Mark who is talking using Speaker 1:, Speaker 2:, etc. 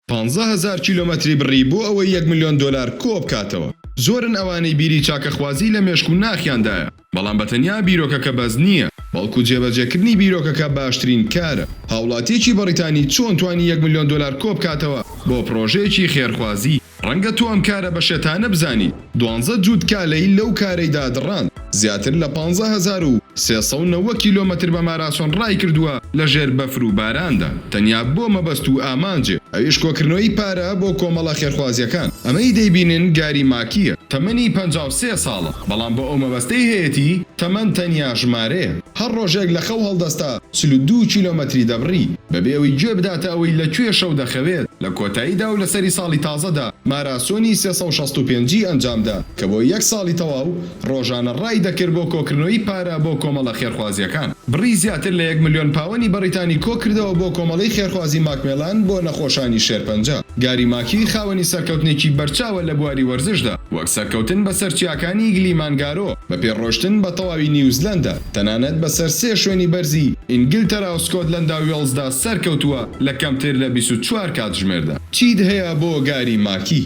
Speaker 1: 15,000 کیلۆمەتری بڕی بۆ ئەوەی 1 ملیۆن دۆلار کۆ بکاتەوە. زۆرن ئەوانەی بیری چاکەخوازی لە مێشک و ناخیاندایە، بەڵام بەتەنیا بیرۆکەکە بەس نییە، بەڵکو جێبەجێکردنی بیرۆکەکە باشترین کارە. هاوڵاتیەکی بەریتانی چۆن توانی 1 ملیۆن دۆلار کۆ بکاتەوە بۆ پرۆژەیەکی خێرخوازی؟ ڕەنگە تۆ ئەم کارە بە شێتانە بزانی. 12 جوود کالەی لەو کارەیدا دڕاند، زیاتر لە 15,390 کیلۆمەتر بە ماراسۆن ڕای کردووە لە ژێر بەفر و باراندا، تەنیا بۆ مەبەست و ئامانجێ. ئەویش کۆکردنەوەی پارە بۆ کۆمەڵە خێرخوازیەکان. ئەمەی دەیبینن گاری ماکیە، تەمەنی 53 ساڵە، بەڵام بۆ ئەو مەبەستەی هەیەتی تەمەن تەنیا ژمارەیە. هەر ڕۆژێک لە خەو هەڵدەستا 42 کیلۆمەتری دەبڕی، بەبێ ئەوەی گوێ بداتە ئەوەی لەکوێ شەو دەخەوێت. لە کۆتاییدا و لەسەری ساڵی تازەدا ماراسۆنی 365 ئەنجامدا کە بۆ 1 ساڵی تەواو ڕۆژانە ڕای دەکرد بۆ کۆکردنەوەی پارە بۆ کۆمەڵە خێرخوازیەکان. بڕی زیاتر لە 1 ملیۆن پاوەنی بەریتانی کۆکردەوە بۆ کۆمەڵەی خێرخوازی ماکمێلان بۆ نەخۆشانی شێرپەنجە. گاری ماکی خاوەنی سەرکەوتنێکی بەرچاوە لە بواری وەرزشدا، وەک سەرکەوتن بەسەر چیاکانی گلیمانگارۆ، بە پێڕۆشتن بە تەواوی نیوزلەندە، تەنانەت بەسەر 3 شوێنی بەرزی ئینگلتەرا و سکۆتلەندا و وێڵزدا سەرکەوتووە لە کەمتر لە 24 کاتژمێردا. چیت هەیە بۆ گاری ماکی؟